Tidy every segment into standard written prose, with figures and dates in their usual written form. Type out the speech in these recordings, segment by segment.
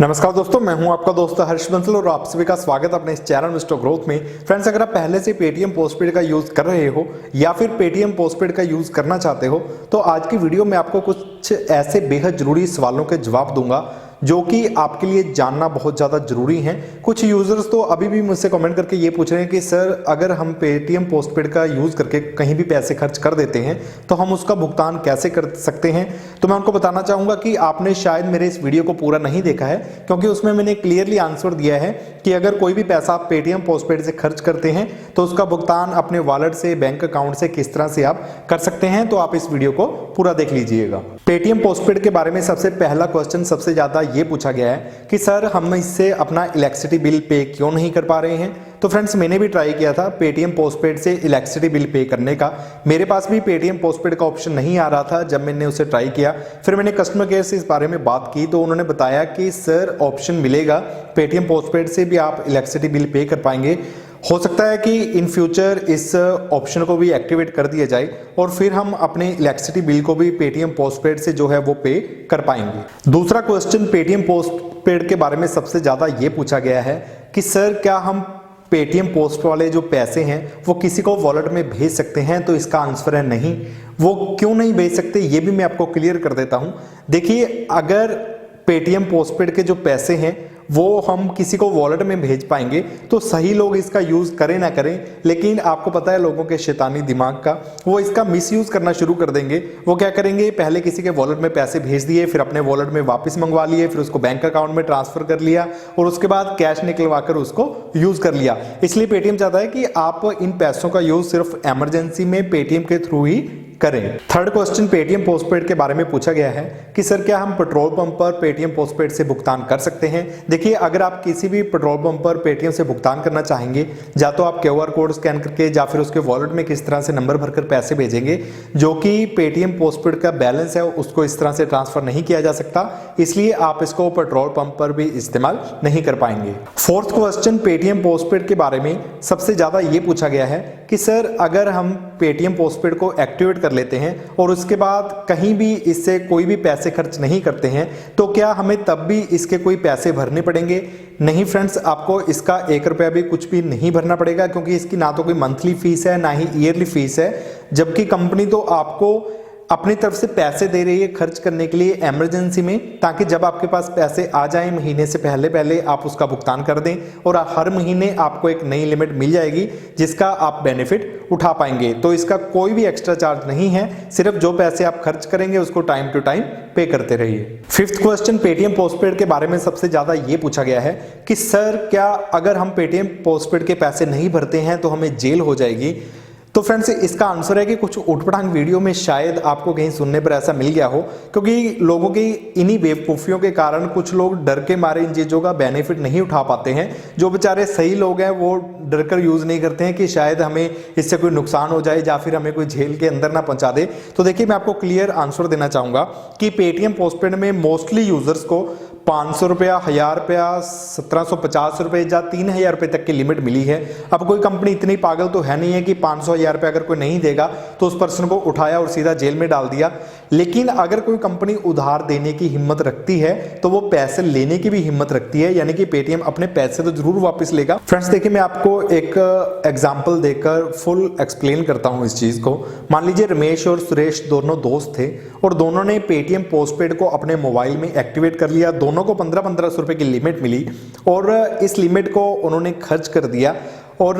नमस्कार दोस्तों, मैं हूं आपका दोस्त हर्ष बंसल और आप सभी का स्वागत अपने इस चैनल मिस्टर ग्रोथ में। फ्रेंड्स, अगर आप पहले से पेटीएम पोस्टपेड का यूज कर रहे हो या फिर पेटीएम पोस्टपेड का यूज करना चाहते हो तो आज की वीडियो में आपको कुछ ऐसे बेहद जरूरी सवालों के जवाब दूंगा जो कि आपके लिए जानना बहुत ज़्यादा जरूरी है। कुछ यूजर्स तो अभी भी मुझसे कमेंट करके ये पूछ रहे हैं कि सर, अगर हम पेटीएम पोस्टपेड का यूज़ करके कहीं भी पैसे खर्च कर देते हैं तो हम उसका भुगतान कैसे कर सकते हैं। तो मैं उनको बताना चाहूँगा कि आपने शायद मेरे इस वीडियो को पूरा नहीं देखा है, क्योंकि उसमें मैंने क्लियरली आंसर दिया है कि अगर कोई भी पैसा आप पेटीएम पोस्टपेड से खर्च करते हैं तो उसका भुगतान अपने वॉलेट से, बैंक अकाउंट से किस तरह से आप कर सकते हैं। तो आप इस वीडियो को पूरा देख लीजिएगा। पेटीएम पोस्टपेड के बारे में सबसे पहला क्वेश्चन सबसे ज्यादा ये पूछा गया है कि सर, हम इससे अपना इलेक्ट्रिसिटी बिल पे क्यों नहीं कर पा रहे हैं। तो फ्रेंड्स, मैंने भी ट्राई किया था पेटीएम पोस्टपेड से इलेक्ट्रिसिटी बिल पे करने का। मेरे पास भी पेटीएम पोस्टपेड का ऑप्शन नहीं आ रहा था जब मैंने उसे ट्राई किया। फिर मैंने कस्टमर केयर से इस बारे में बात की तो उन्होंने बताया कि सर, ऑप्शन मिलेगा, पेटीएम पोस्टपेड से भी आप इलेक्ट्रिसिटी बिल पे कर पाएंगे। हो सकता है कि इन फ्यूचर इस ऑप्शन को भी एक्टिवेट कर दिया जाए और फिर हम अपने इलेक्ट्रिसिटी बिल को भी पेटीएम पोस्टपेड से जो है वो पे कर पाएंगे। दूसरा क्वेश्चन पेटीएम पोस्टपेड के बारे में सबसे ज्यादा ये पूछा गया है कि सर, क्या हम पेटीएम पोस्ट वाले जो पैसे हैं वो किसी को वॉलेट में भेज सकते हैं। तो इसका आंसर है नहीं। वो क्यों नहीं भेज सकते ये भी मैं आपको क्लियर कर देता हूं। देखिए, अगर पेटीएम पोस्टपेड के जो पैसे हैं वो हम किसी को वॉलेट में भेज पाएंगे तो सही लोग इसका यूज करें ना करें, लेकिन आपको पता है लोगों के शैतानी दिमाग का, वो इसका मिसयूज करना शुरू कर देंगे। वो क्या करेंगे, पहले किसी के वॉलेट में पैसे भेज दिए, फिर अपने वॉलेट में वापस मंगवा लिए, फिर उसको बैंक अकाउंट में ट्रांसफर कर लिया और उसके बाद कैश निकलवा कर उसको यूज कर लिया। इसलिए पेटीएम चाहता है कि आप इन पैसों का यूज सिर्फ इमरजेंसी में पेटीएम के थ्रू ही करें। थर्ड क्वेश्चन पेटीएम पोस्टपेड के बारे में पूछा गया है कि सर, क्या हम पेट्रोल पंप पर पेटीएम पोस्टपेड से भुगतान कर सकते हैं। देखिए, अगर आप किसी भी पेट्रोल पंप पर पेटीएम से भुगतान करना चाहेंगे, या तो आप क्यूआर कोड स्कैन करके या फिर उसके वॉलेट में किस तरह से नंबर भरकर पैसे भेजेंगे, जो कि पेटीएम पोस्टपेड का बैलेंस है उसको इस तरह से ट्रांसफर नहीं किया जा सकता, इसलिए आप इसको पेट्रोल पंप पर भी इस्तेमाल नहीं कर पाएंगे। फोर्थ क्वेश्चन पेटीएम पोस्टपेड के बारे में सबसे ज्यादा ये पूछा गया है कि सर, अगर हम पेटीएम पोस्टपेड को एक्टिवेट कर लेते हैं और उसके बाद कहीं भी इससे कोई भी पैसे खर्च नहीं करते हैं तो क्या हमें तब भी इसके कोई पैसे भरने पड़ेंगे। नहीं फ्रेंड्स, आपको इसका 1 रुपया भी कुछ भी नहीं भरना पड़ेगा, क्योंकि इसकी ना तो कोई मंथली फीस है ना ही ईयरली फीस है। जबकि कंपनी तो आपको अपनी तरफ से पैसे दे रही है खर्च करने के लिए इमरजेंसी में, ताकि जब आपके पास पैसे आ जाएं महीने से पहले पहले आप उसका भुगतान कर दें और हर महीने आपको एक नई लिमिट मिल जाएगी जिसका आप बेनिफिट उठा पाएंगे। तो इसका कोई भी एक्स्ट्रा चार्ज नहीं है, सिर्फ जो पैसे आप खर्च करेंगे उसको टाइम टू टाइम पे करते रहिए। फिफ्थ क्वेश्चन पेटीएम पोस्टपेड के बारे में सबसे ज्यादा ये पूछा गया है कि सर, क्या अगर हम पेटीएम पोस्टपेड के पैसे नहीं भरते हैं तो हमें जेल हो जाएगी। तो फ्रेंड्स, इसका आंसर है कि कुछ उठपटांग वीडियो में शायद आपको कहीं सुनने पर ऐसा मिल गया हो, क्योंकि लोगों की इन्हीं बेवकूफ़ियों के कारण कुछ लोग डर के मारे इन चीज़ों का बेनिफिट नहीं उठा पाते हैं। जो बेचारे सही लोग हैं वो डर कर यूज़ नहीं करते हैं कि शायद हमें इससे कोई नुकसान हो जाए या फिर हमें कोई जेल के अंदर ना पहुंचा दे। तो देखिए, मैं आपको क्लियर आंसर देना चाहूँगा कि पेटीएम पोस्टपेड में मोस्टली यूजर्स को 500 रुपया, 1000 रुपया, 1750 रुपये या 3000 रुपये तक की लिमिट मिली है। अब कोई कंपनी इतनी पागल तो है नहीं है कि 500-1000 रुपये अगर कोई नहीं देगा तो उस पर्सन को उठाया और सीधा जेल में डाल दिया। लेकिन अगर कोई कंपनी उधार देने की हिम्मत रखती है तो वो पैसे लेने की भी हिम्मत रखती है, यानी कि पेटीएम अपने पैसे तो जरूर वापस लेगा। फ्रेंड्स, देखिए, मैं आपको एक एग्जाम्पल देकर फुल एक्सप्लेन करता हूँ इस चीज को। मान लीजिए रमेश और सुरेश दोनों दोस्त थे और दोनों ने पेटीएम पोस्टपेड को अपने मोबाइल में एक्टिवेट कर लिया। दोनों को 1500 रुपए की लिमिट मिली और इस लिमिट को उन्होंने खर्च कर दिया और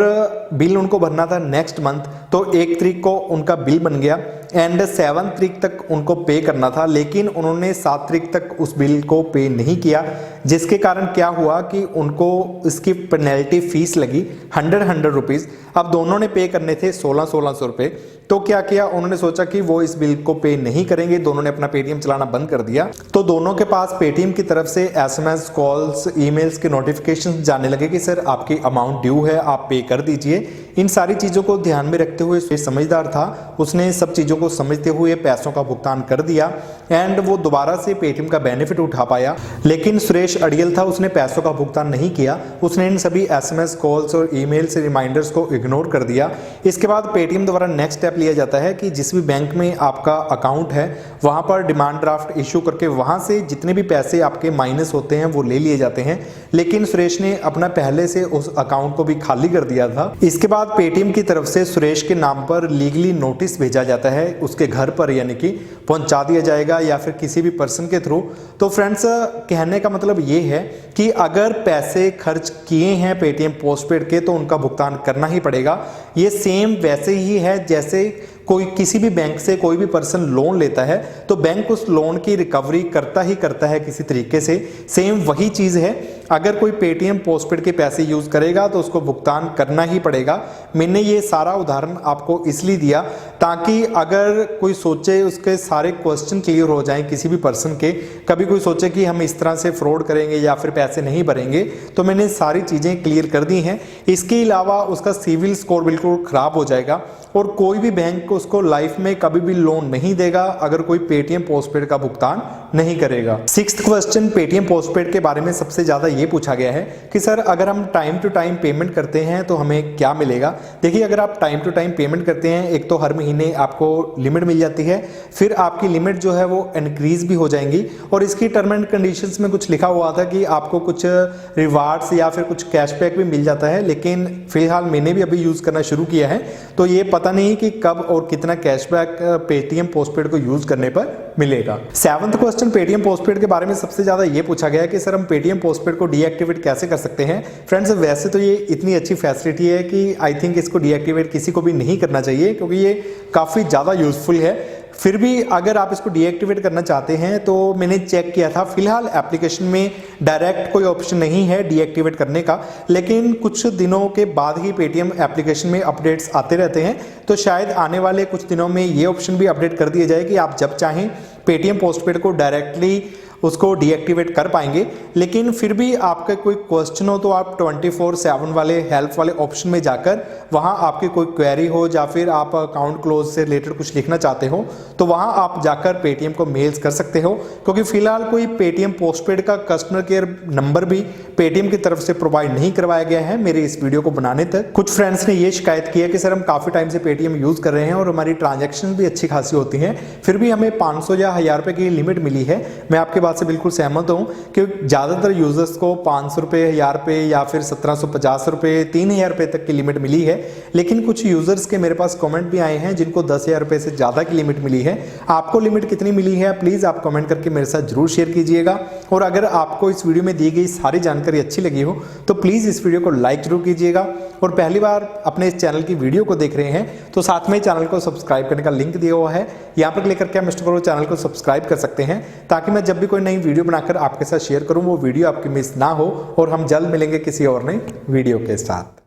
बिल उनको भरना था नेक्स्ट मंथ। तो 1 तारीख को उनका बिल बन गया एंड 7 तारीख तक उनको पे करना था, लेकिन उन्होंने 7 तारीख तक उस बिल को पे नहीं किया, जिसके कारण क्या हुआ कि उनको इसकी पेनल्टी फीस लगी 100 रुपीज़। अब दोनों ने पे करने थे 1600 रुपये। तो क्या किया, उन्होंने सोचा कि वो इस बिल को पे नहीं करेंगे, दोनों ने अपना पेटीएम चलाना बंद कर दिया। तो दोनों के पास पेटीएम की तरफ से SMS, कॉल्स, ईमेल्स के नोटिफिकेशन जाने लगे कि सर, आपकी अमाउंट ड्यू है, आप पे कर दीजिए। इन सारी चीज़ों को ध्यान में रखते लेते हुए सुरेश समझदार था, उसने सब चीज़ों को समझते हुए पैसों का भुगतान कर दिया एंड वो दोबारा से पेटीएम का बेनिफिट उठा पाया। लेकिन सुरेश अड़ियल था, उसने पैसों का भुगतान नहीं किया, उसने इन सभी SMS कॉल्स और ईमेल से रिमाइंडर्स को इग्नोर कर दिया। इसके बाद पेटीएम द्वारा नेक्स्ट स्टेप लिया जाता है कि जिस भी बैंक में आपका अकाउंट है वहां पर डिमांड ड्राफ्ट इशू करके वहां से जितने भी पैसे आपके माइनस होते हैं वो ले लिए जाते हैं। लेकिन सुरेश ने अपना पहले से उस अकाउंट को भी खाली कर दिया था। इसके बाद पेटीएम की तरफ से सुरेश के नाम पर लीगली नोटिस भेजा जाता है, उसके घर पर यानी कि पहुंचा दिया जाएगा या फिर किसी भी पर्सन के थ्रू। तो फ्रेंड्स, कहने का मतलब ये है कि अगर पैसे खर्च किए हैं पेटीएम पोस्टपेड के तो उनका भुगतान करना ही पड़ेगा। ये सेम वैसे ही है जैसे कोई किसी भी बैंक से कोई भी पर्सन लोन लेता है तो बैंक उस लोन की रिकवरी करता ही करता है किसी तरीके से। सेम वही चीज़ है, अगर कोई पेटीएम पोस्टपेड के पैसे यूज़ करेगा तो उसको भुगतान करना ही पड़ेगा। मैंने ये सारा उदाहरण आपको इसलिए दिया ताकि अगर कोई सोचे उसके सारे क्वेश्चन क्लियर हो जाएं किसी भी पर्सन के। कभी कोई सोचे कि हम इस तरह से फ्रॉड करेंगे या फिर पैसे नहीं भरेंगे, तो मैंने सारी चीज़ें क्लियर कर दी हैं। इसके अलावा उसका सिविल स्कोर बिल्कुल ख़राब हो जाएगा और कोई भी बैंक उसको लाइफ में कभी भी लोन नहीं देगा अगर कोई पेटीएम पोस्टपेड का भुगतान नहीं करेगा। 6th क्वेश्चन पेटीएम पोस्टपेड के बारे में सबसे ज्यादा ये पूछा गया है कि सर अगर हम टाइम टू टाइम पेमेंट करते हैं तो हमें क्या मिलेगा। देखिए, अगर आप टाइम टू टाइम पेमेंट करते हैं, एक तो हर महीने आपको लिमिट मिल जाती है, फिर आपकी लिमिट जो है वो इंक्रीज भी हो जाएंगी और इसकी टर्म एंड कंडीशंस में कुछ लिखा हुआ था कि आपको कुछ रिवार्ड्स या फिर कुछ कैशबैक भी मिल जाता है। लेकिन फिलहाल मैंने भी अभी यूज करना शुरू किया है तो ये पता नहीं कि कब और कितना कैशबैक पेटीएम पोस्टपेड को यूज करने पर मिलेगा। 7th क्वेश्चन पेटीएम पोस्टपेड के बारे में सबसे ज्यादा ये पूछा गया है कि सर हम पेटीएम पोस्टपेड को डीएक्टिवेट कैसे कर सकते हैं। फ्रेंड्स, वैसे तो ये इतनी अच्छी फैसिलिटी है कि आई थिंक इसको डीएक्टिवेट किसी को भी नहीं करना चाहिए क्योंकि ये काफी ज्यादा यूजफुल है। फिर भी अगर आप इसको डीएक्टिवेट करना चाहते हैं तो मैंने चेक किया था, फिलहाल एप्लीकेशन में डायरेक्ट कोई ऑप्शन नहीं है डीएक्टिवेट करने का, लेकिन कुछ दिनों के बाद ही पेटीएम एप्लीकेशन में अपडेट्स आते रहते हैं तो शायद आने वाले कुछ दिनों में ये ऑप्शन भी अपडेट कर दिया जाए कि आप जब चाहें पेटीएम पोस्टपेड को डायरेक्टली उसको डीएक्टिवेट कर पाएंगे। लेकिन फिर भी आपका कोई क्वेश्चन हो तो आप 24/7 वाले हेल्प वाले ऑप्शन में जाकर वहां आपकी कोई क्वेरी हो या फिर आप अकाउंट क्लोज से रिलेटेड कुछ लिखना चाहते हो तो वहां आप जाकर पेटीएम को मेल्स कर सकते हो, क्योंकि फिलहाल कोई पेटीएम पोस्टपेड का कस्टमर केयर नंबर भी पेटीएम की तरफ से प्रोवाइड नहीं करवाया गया है मेरे इस वीडियो को बनाने तक। कुछ फ्रेंड्स ने ये शिकायत की है कि सर हम काफी टाइम से पेटीएम यूज कर रहे हैं और हमारी ट्रांजेक्शन भी अच्छी खासी होती हैं, फिर भी हमें 500 या 1000 रुपए की लिमिट मिली है। मैं आपके बात से बिल्कुल सहमत हूं कि ज्यादातर यूजर्स को 500 रुपए, 1000 रुपए या फिर 1750 रुपए, 3000 रुपए तक की लिमिट मिली है। लेकिन कुछ यूजर्स के मेरे पास कमेंट भी आए हैं जिनको 10,000 रुपए से ज्यादा की लिमिट मिली है। आपको लिमिट कितनी मिली है प्लीज आप कमेंट करके मेरे साथ जरूर शेयर कीजिएगा। और अगर आपको इस वीडियो में दी गई सारी जानकारी अच्छी लगी हो तो प्लीज इस वीडियो को लाइक जरूर कीजिएगा और पहली बार अपने इस चैनल की वीडियो को देख रहे हैं तो साथ में चैनल को सब्सक्राइब करने का लिंक दिया हुआ है, यहाँ पर क्लिक करके आप मिस्टर ग्रोथ चैनल को सब्सक्राइब कर सकते हैं ताकि मैं जब भी कोई नई वीडियो बनाकर आपके साथ शेयर करूं वो वीडियो आपकी मिस ना हो। और हम जल्द मिलेंगे किसी और नई वीडियो के साथ।